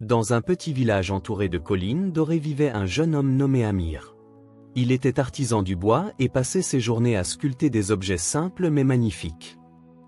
Dans un petit village entouré de collines dorées vivait un jeune homme nommé Amir. Il était artisan du bois et passait ses journées à sculpter des objets simples mais magnifiques.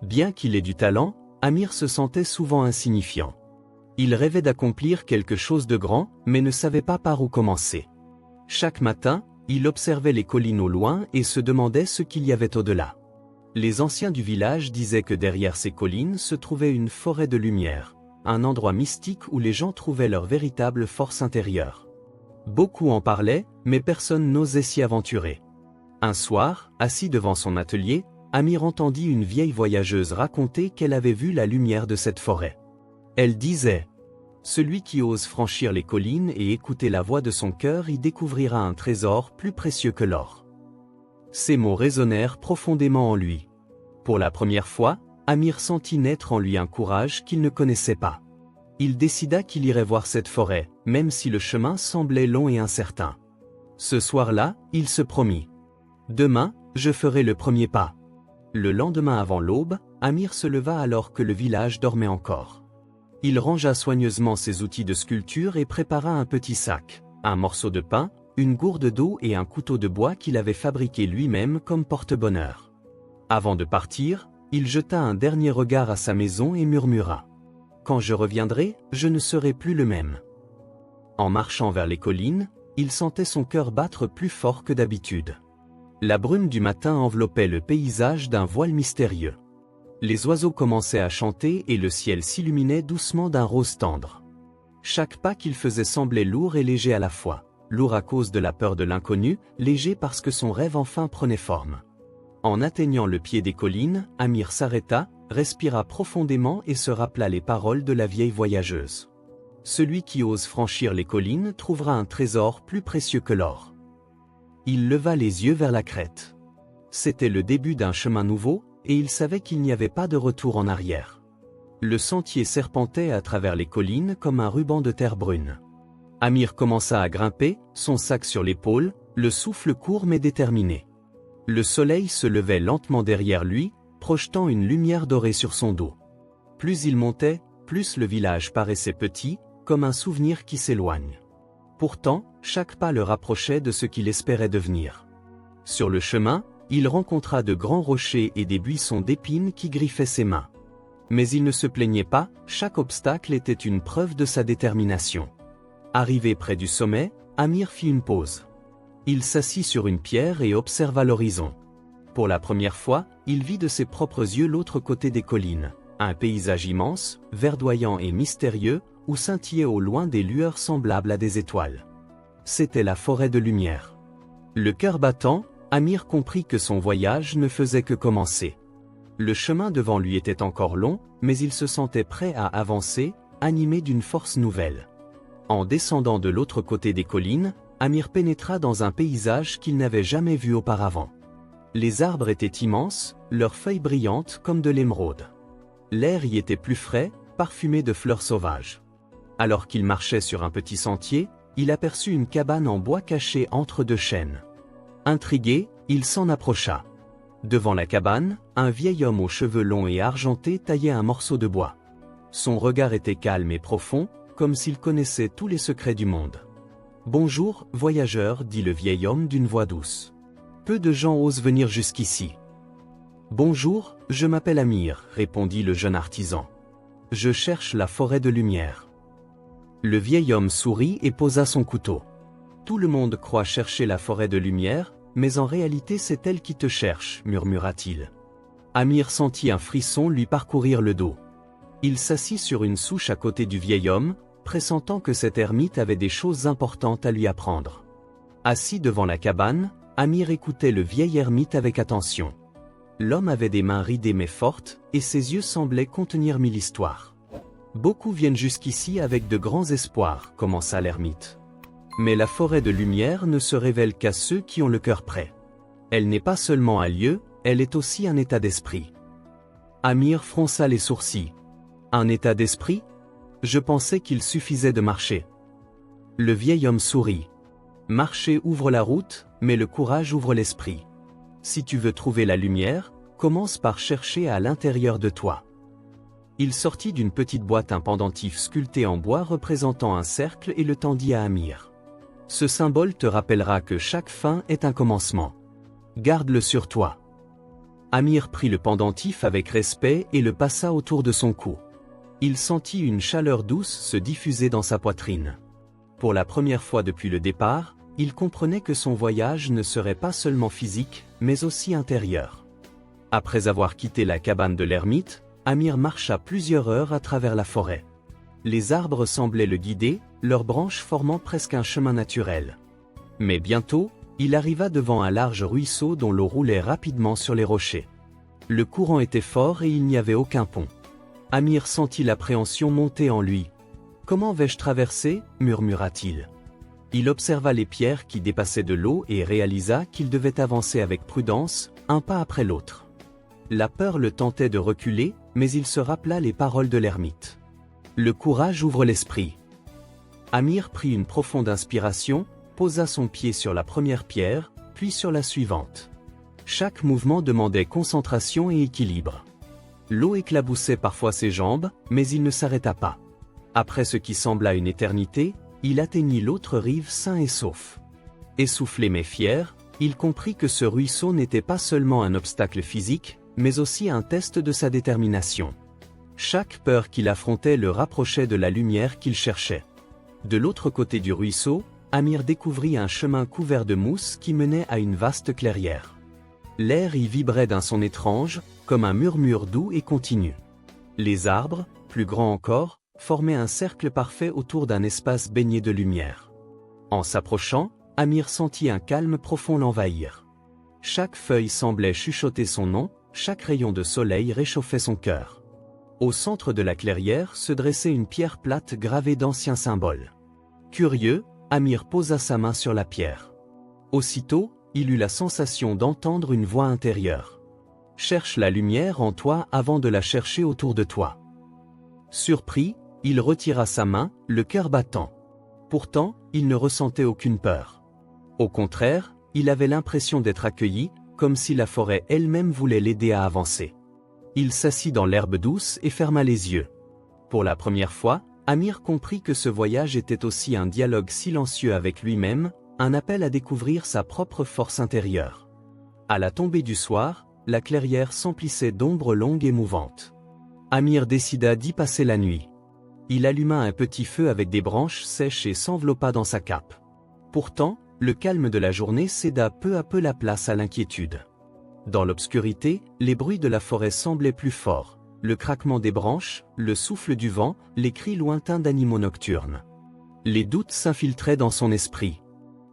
Bien qu'il ait du talent, Amir se sentait souvent insignifiant. Il rêvait d'accomplir quelque chose de grand, mais ne savait pas par où commencer. Chaque matin, il observait les collines au loin et se demandait ce qu'il y avait au-delà. Les anciens du village disaient que derrière ces collines se trouvait une forêt de lumière, un endroit mystique où les gens trouvaient leur véritable force intérieure. Beaucoup en parlaient, mais personne n'osait s'y aventurer. Un soir, assis devant son atelier, Amir entendit une vieille voyageuse raconter qu'elle avait vu la lumière de cette forêt. Elle disait : « Celui qui ose franchir les collines et écouter la voix de son cœur y découvrira un trésor plus précieux que l'or. » Ces mots résonnèrent profondément en lui. Pour la première fois, Amir sentit naître en lui un courage qu'il ne connaissait pas. Il décida qu'il irait voir cette forêt, même si le chemin semblait long et incertain. Ce soir-là, il se promit : « Demain, je ferai le premier pas. » Le lendemain avant l'aube, Amir se leva alors que le village dormait encore. Il rangea soigneusement ses outils de sculpture et prépara un petit sac, un morceau de pain, une gourde d'eau et un couteau de bois qu'il avait fabriqué lui-même comme porte-bonheur. Avant de partir, il jeta un dernier regard à sa maison et murmura : « Quand je reviendrai, je ne serai plus le même. » En marchant vers les collines, il sentait son cœur battre plus fort que d'habitude. La brume du matin enveloppait le paysage d'un voile mystérieux. Les oiseaux commençaient à chanter et le ciel s'illuminait doucement d'un rose tendre. Chaque pas qu'il faisait semblait lourd et léger à la fois, lourd à cause de la peur de l'inconnu, léger parce que son rêve enfin prenait forme. En atteignant le pied des collines, Amir s'arrêta, respira profondément et se rappela les paroles de la vieille voyageuse. « Celui qui ose franchir les collines trouvera un trésor plus précieux que l'or. » Il leva les yeux vers la crête. C'était le début d'un chemin nouveau, et il savait qu'il n'y avait pas de retour en arrière. Le sentier serpentait à travers les collines comme un ruban de terre brune. Amir commença à grimper, son sac sur l'épaule, le souffle court mais déterminé. Le soleil se levait lentement derrière lui, projetant une lumière dorée sur son dos. Plus il montait, plus le village paraissait petit, comme un souvenir qui s'éloigne. Pourtant, chaque pas le rapprochait de ce qu'il espérait devenir. Sur le chemin, il rencontra de grands rochers et des buissons d'épines qui griffaient ses mains. Mais il ne se plaignait pas, chaque obstacle était une preuve de sa détermination. Arrivé près du sommet, Amir fit une pause. Il s'assit sur une pierre et observa l'horizon. Pour la première fois, il vit de ses propres yeux l'autre côté des collines, un paysage immense, verdoyant et mystérieux, où scintillaient au loin des lueurs semblables à des étoiles. C'était la forêt de lumière. Le cœur battant, Amir comprit que son voyage ne faisait que commencer. Le chemin devant lui était encore long, mais il se sentait prêt à avancer, animé d'une force nouvelle. En descendant de l'autre côté des collines, Amir pénétra dans un paysage qu'il n'avait jamais vu auparavant. Les arbres étaient immenses, leurs feuilles brillantes comme de l'émeraude. L'air y était plus frais, parfumé de fleurs sauvages. Alors qu'il marchait sur un petit sentier, il aperçut une cabane en bois cachée entre deux chênes. Intrigué, il s'en approcha. Devant la cabane, un vieil homme aux cheveux longs et argentés taillait un morceau de bois. Son regard était calme et profond, comme s'il connaissait tous les secrets du monde. « Bonjour, voyageur, » dit le vieil homme d'une voix douce. « Peu de gens osent venir jusqu'ici. »« Bonjour, je m'appelle Amir, » répondit le jeune artisan. « Je cherche la forêt de lumière. » Le vieil homme sourit et posa son couteau. « Tout le monde croit chercher la forêt de lumière, mais en réalité c'est elle qui te cherche, » murmura-t-il. Amir sentit un frisson lui parcourir le dos. Il s'assit sur une souche à côté du vieil homme, pressentant que cet ermite avait des choses importantes à lui apprendre. Assis devant la cabane, Amir écoutait le vieil ermite avec attention. L'homme avait des mains ridées mais fortes, et ses yeux semblaient contenir 1000 histoires. « Beaucoup viennent jusqu'ici avec de grands espoirs, » commença l'ermite. « Mais la forêt de lumière ne se révèle qu'à ceux qui ont le cœur prêt. Elle n'est pas seulement un lieu, elle est aussi un état d'esprit. » Amir fronça les sourcils. « Un état d'esprit ? Je pensais qu'il suffisait de marcher. » Le vieil homme sourit. « Marcher ouvre la route, mais le courage ouvre l'esprit. Si tu veux trouver la lumière, commence par chercher à l'intérieur de toi. » Il sortit d'une petite boîte un pendentif sculpté en bois représentant un cercle et le tendit à Amir. Ce symbole te rappellera que chaque fin est un commencement. Garde-le sur toi. Amir prit le pendentif avec respect et le passa autour de son cou. Il sentit une chaleur douce se diffuser dans sa poitrine. Pour la première fois depuis le départ, il comprenait que son voyage ne serait pas seulement physique, mais aussi intérieur. Après avoir quitté la cabane de l'ermite, Amir marcha plusieurs heures à travers la forêt. Les arbres semblaient le guider, leurs branches formant presque un chemin naturel. Mais bientôt, il arriva devant un large ruisseau dont l'eau roulait rapidement sur les rochers. Le courant était fort et il n'y avait aucun pont. Amir sentit l'appréhension monter en lui. « Comment vais-je traverser » murmura-t-il. Il observa les pierres qui dépassaient de l'eau et réalisa qu'il devait avancer avec prudence, un pas après l'autre. La peur le tentait de reculer, mais il se rappela les paroles de l'ermite. Le courage ouvre l'esprit. Amir prit une profonde inspiration, posa son pied sur la première pierre, puis sur la suivante. Chaque mouvement demandait concentration et équilibre. L'eau éclaboussait parfois ses jambes, mais il ne s'arrêta pas. Après ce qui sembla une éternité, il atteignit l'autre rive sain et sauf. Essoufflé mais fier, il comprit que ce ruisseau n'était pas seulement un obstacle physique, mais aussi un test de sa détermination. Chaque peur qu'il affrontait le rapprochait de la lumière qu'il cherchait. De l'autre côté du ruisseau, Amir découvrit un chemin couvert de mousse qui menait à une vaste clairière. L'air y vibrait d'un son étrange, comme un murmure doux et continu. Les arbres, plus grands encore, formaient un cercle parfait autour d'un espace baigné de lumière. En s'approchant, Amir sentit un calme profond l'envahir. Chaque feuille semblait chuchoter son nom, chaque rayon de soleil réchauffait son cœur. Au centre de la clairière se dressait une pierre plate gravée d'anciens symboles. Curieux, Amir posa sa main sur la pierre. Aussitôt, il eut la sensation d'entendre une voix intérieure. « Cherche la lumière en toi avant de la chercher autour de toi. » Surpris, il retira sa main, le cœur battant. Pourtant, il ne ressentait aucune peur. Au contraire, il avait l'impression d'être accueilli, comme si la forêt elle-même voulait l'aider à avancer. Il s'assit dans l'herbe douce et ferma les yeux. Pour la première fois, Amir comprit que ce voyage était aussi un dialogue silencieux avec lui-même, un appel à découvrir sa propre force intérieure. À la tombée du soir, la clairière s'emplissait d'ombres longues et mouvantes. Amir décida d'y passer la nuit. Il alluma un petit feu avec des branches sèches et s'enveloppa dans sa cape. Pourtant, le calme de la journée céda peu à peu la place à l'inquiétude. Dans l'obscurité, les bruits de la forêt semblaient plus forts, le craquement des branches, le souffle du vent, les cris lointains d'animaux nocturnes. Les doutes s'infiltraient dans son esprit.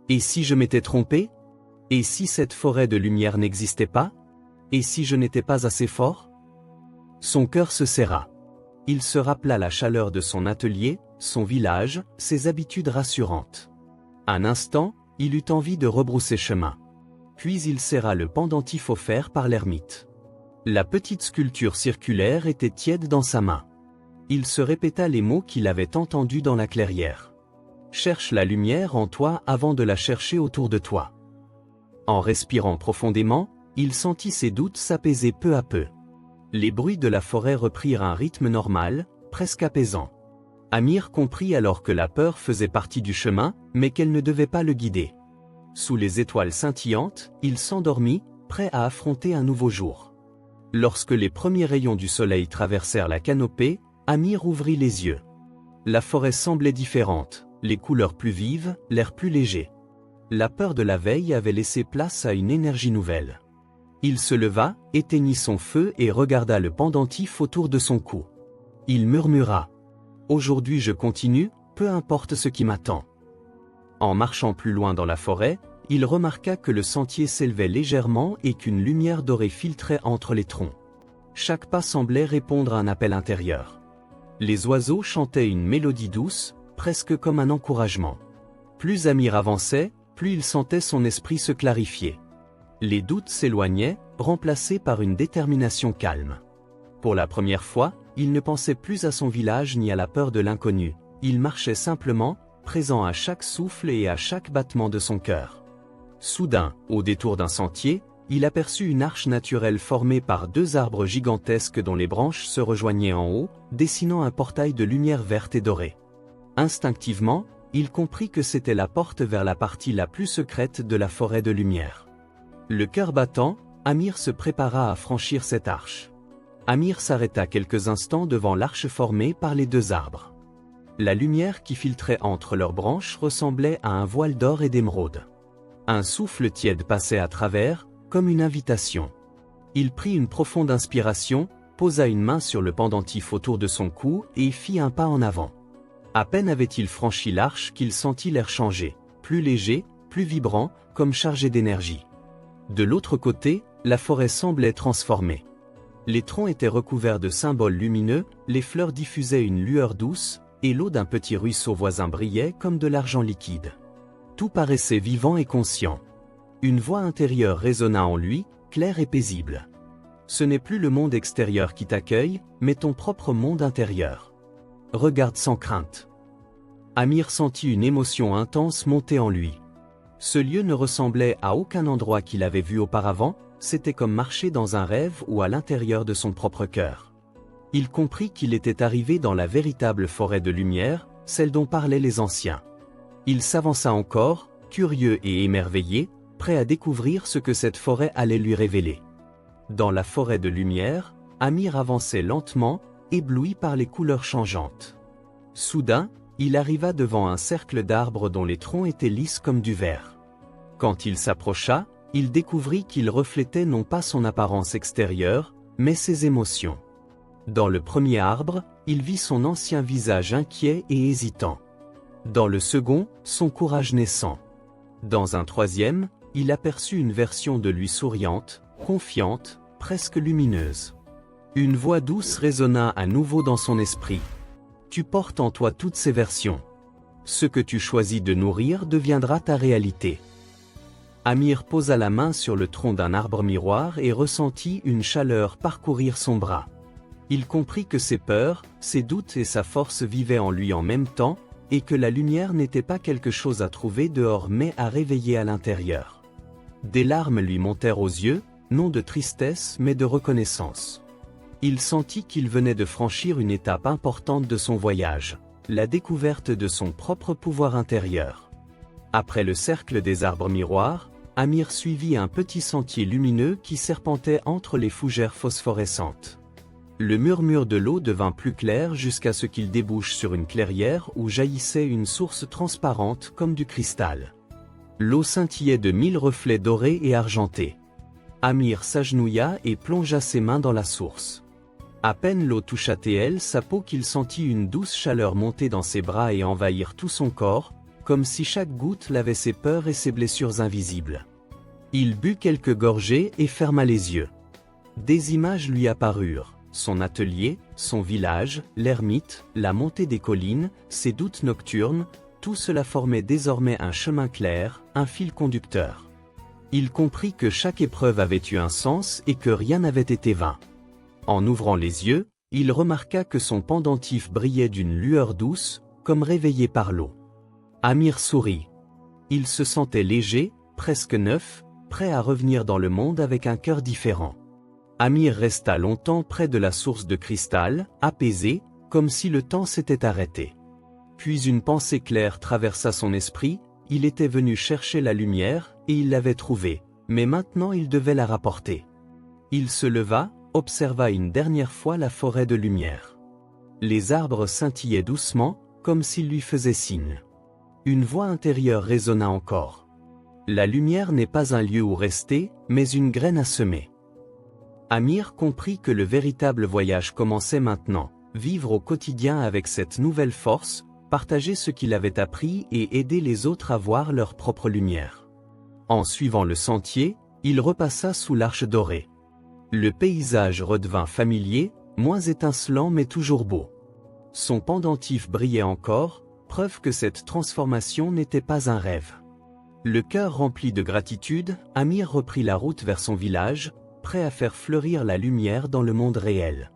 Et si je m'étais trompé? Et si cette forêt de lumière n'existait pas? Et si je n'étais pas assez fort? Son cœur se serra. Il se rappela la chaleur de son atelier, son village, ses habitudes rassurantes. Un instant, il eut envie de rebrousser chemin. Puis il serra le pendentif offert par l'ermite. La petite sculpture circulaire était tiède dans sa main. Il se répéta les mots qu'il avait entendus dans la clairière. « Cherche la lumière en toi avant de la chercher autour de toi. » En respirant profondément, il sentit ses doutes s'apaiser peu à peu. Les bruits de la forêt reprirent un rythme normal, presque apaisant. Amir comprit alors que la peur faisait partie du chemin, mais qu'elle ne devait pas le guider. Sous les étoiles scintillantes, il s'endormit, prêt à affronter un nouveau jour. Lorsque les premiers rayons du soleil traversèrent la canopée, Amir ouvrit les yeux. La forêt semblait différente, les couleurs plus vives, l'air plus léger. La peur de la veille avait laissé place à une énergie nouvelle. Il se leva, éteignit son feu et regarda le pendentif autour de son cou. Il murmura. « Aujourd'hui je continue, peu importe ce qui m'attend. » En marchant plus loin dans la forêt, il remarqua que le sentier s'élevait légèrement et qu'une lumière dorée filtrait entre les troncs. Chaque pas semblait répondre à un appel intérieur. Les oiseaux chantaient une mélodie douce, presque comme un encouragement. Plus Amir avançait, plus il sentait son esprit se clarifier. Les doutes s'éloignaient, remplacés par une détermination calme. Pour la première fois, il ne pensait plus à son village ni à la peur de l'inconnu. Il marchait simplement, présent à chaque souffle et à chaque battement de son cœur. Soudain, au détour d'un sentier, il aperçut une arche naturelle formée par deux arbres gigantesques dont les branches se rejoignaient en haut, dessinant un portail de lumière verte et dorée. Instinctivement, il comprit que c'était la porte vers la partie la plus secrète de la forêt de lumière. Le cœur battant, Amir se prépara à franchir cette arche. Amir s'arrêta quelques instants devant l'arche formée par les deux arbres. La lumière qui filtrait entre leurs branches ressemblait à un voile d'or et d'émeraude. Un souffle tiède passait à travers, comme une invitation. Il prit une profonde inspiration, posa une main sur le pendentif autour de son cou et fit un pas en avant. À peine avait-il franchi l'arche qu'il sentit l'air changer, plus léger, plus vibrant, comme chargé d'énergie. De l'autre côté, la forêt semblait transformée. Les troncs étaient recouverts de symboles lumineux, les fleurs diffusaient une lueur douce, et l'eau d'un petit ruisseau voisin brillait comme de l'argent liquide. Tout paraissait vivant et conscient. Une voix intérieure résonna en lui, claire et paisible. Ce n'est plus le monde extérieur qui t'accueille, mais ton propre monde intérieur. Regarde sans crainte. Amir sentit une émotion intense monter en lui. Ce lieu ne ressemblait à aucun endroit qu'il avait vu auparavant, c'était comme marcher dans un rêve ou à l'intérieur de son propre cœur. Il comprit qu'il était arrivé dans la véritable forêt de lumière, celle dont parlaient les anciens. Il s'avança encore, curieux et émerveillé, prêt à découvrir ce que cette forêt allait lui révéler. Dans la forêt de lumière, Amir avançait lentement, ébloui par les couleurs changeantes. Soudain, il arriva devant un cercle d'arbres dont les troncs étaient lisses comme du verre. Quand il s'approcha, il découvrit qu'il reflétait non pas son apparence extérieure, mais ses émotions. Dans le premier arbre, il vit son ancien visage inquiet et hésitant. Dans le second, son courage naissant. Dans un troisième, il aperçut une version de lui souriante, confiante, presque lumineuse. Une voix douce résonna à nouveau dans son esprit. Tu portes en toi toutes ces versions. Ce que tu choisis de nourrir deviendra ta réalité. Amir posa la main sur le tronc d'un arbre miroir et ressentit une chaleur parcourir son bras. Il comprit que ses peurs, ses doutes et sa force vivaient en lui en même temps, et que la lumière n'était pas quelque chose à trouver dehors mais à réveiller à l'intérieur. Des larmes lui montèrent aux yeux, non de tristesse mais de reconnaissance. Il sentit qu'il venait de franchir une étape importante de son voyage, la découverte de son propre pouvoir intérieur. Après le cercle des arbres miroirs, Amir suivit un petit sentier lumineux qui serpentait entre les fougères phosphorescentes. Le murmure de l'eau devint plus clair jusqu'à ce qu'il débouche sur une clairière où jaillissait une source transparente comme du cristal. L'eau scintillait de 1000 reflets dorés et argentés. Amir s'agenouilla et plongea ses mains dans la source. À peine l'eau toucha sa peau qu'il sentit une douce chaleur monter dans ses bras et envahir tout son corps, comme si chaque goutte lavait ses peurs et ses blessures invisibles. Il but quelques gorgées et ferma les yeux. Des images lui apparurent. Son atelier, son village, l'ermite, la montée des collines, ses doutes nocturnes, tout cela formait désormais un chemin clair, un fil conducteur. Il comprit que chaque épreuve avait eu un sens et que rien n'avait été vain. En ouvrant les yeux, il remarqua que son pendentif brillait d'une lueur douce, comme réveillé par l'eau. Amir sourit. Il se sentait léger, presque neuf, prêt à revenir dans le monde avec un cœur différent. Amir resta longtemps près de la source de cristal, apaisé, comme si le temps s'était arrêté. Puis une pensée claire traversa son esprit, il était venu chercher la lumière, et il l'avait trouvée, mais maintenant il devait la rapporter. Il se leva, observa une dernière fois la forêt de lumière. Les arbres scintillaient doucement, comme s'ils lui faisaient signe. Une voix intérieure résonna encore. La lumière n'est pas un lieu où rester, mais une graine à semer. Amir comprit que le véritable voyage commençait maintenant, vivre au quotidien avec cette nouvelle force, partager ce qu'il avait appris et aider les autres à voir leur propre lumière. En suivant le sentier, il repassa sous l'arche dorée. Le paysage redevint familier, moins étincelant mais toujours beau. Son pendentif brillait encore, preuve que cette transformation n'était pas un rêve. Le cœur rempli de gratitude, Amir reprit la route vers son village, prêt à faire fleurir la lumière dans le monde réel.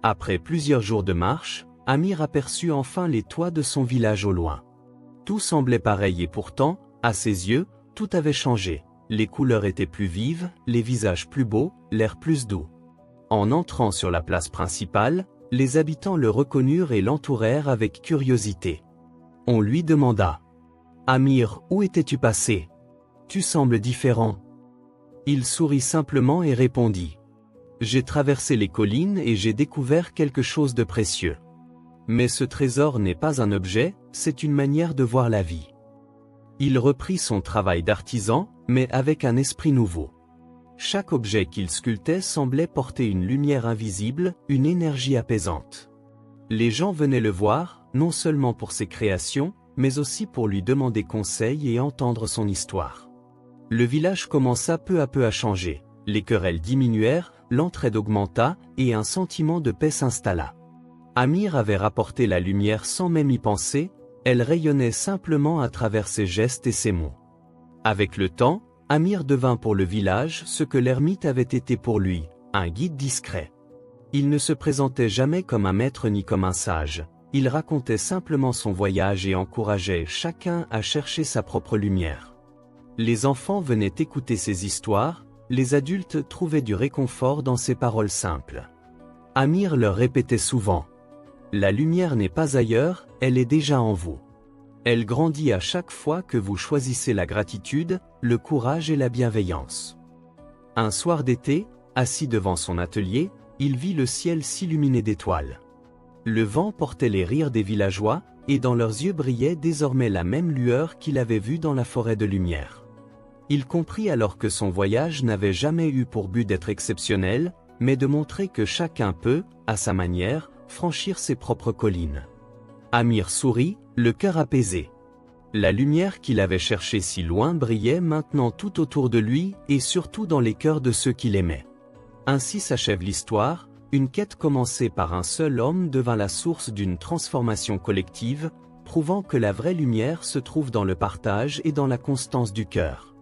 Après plusieurs jours de marche, Amir aperçut enfin les toits de son village au loin. Tout semblait pareil et pourtant, à ses yeux, tout avait changé. Les couleurs étaient plus vives, les visages plus beaux, l'air plus doux. En entrant sur la place principale, les habitants le reconnurent et l'entourèrent avec curiosité. On lui demanda : « Amir, où étais-tu passé ? Tu sembles différent. » Il sourit simplement et répondit : « J'ai traversé les collines et j'ai découvert quelque chose de précieux. Mais ce trésor n'est pas un objet, c'est une manière de voir la vie. » Il reprit son travail d'artisan, mais avec un esprit nouveau. Chaque objet qu'il sculptait semblait porter une lumière invisible, une énergie apaisante. Les gens venaient le voir, non seulement pour ses créations, mais aussi pour lui demander conseil et entendre son histoire. Le village commença peu à peu à changer, les querelles diminuèrent, l'entraide augmenta, et un sentiment de paix s'installa. Amir avait rapporté la lumière sans même y penser, elle rayonnait simplement à travers ses gestes et ses mots. Avec le temps, Amir devint pour le village ce que l'ermite avait été pour lui, un guide discret. Il ne se présentait jamais comme un maître ni comme un sage, il racontait simplement son voyage et encourageait chacun à chercher sa propre lumière. Les enfants venaient écouter ses histoires, les adultes trouvaient du réconfort dans ses paroles simples. Amir leur répétait souvent : « La lumière n'est pas ailleurs, elle est déjà en vous. Elle grandit à chaque fois que vous choisissez la gratitude, le courage et la bienveillance. » Un soir d'été, assis devant son atelier, il vit le ciel s'illuminer d'étoiles. Le vent portait les rires des villageois, et dans leurs yeux brillait désormais la même lueur qu'il avait vue dans la forêt de lumière. Il comprit alors que son voyage n'avait jamais eu pour but d'être exceptionnel, mais de montrer que chacun peut, à sa manière, franchir ses propres collines. Amir sourit, le cœur apaisé. La lumière qu'il avait cherchée si loin brillait maintenant tout autour de lui et surtout dans les cœurs de ceux qu'il aimait. Ainsi s'achève l'histoire, une quête commencée par un seul homme devint la source d'une transformation collective, prouvant que la vraie lumière se trouve dans le partage et dans la constance du cœur.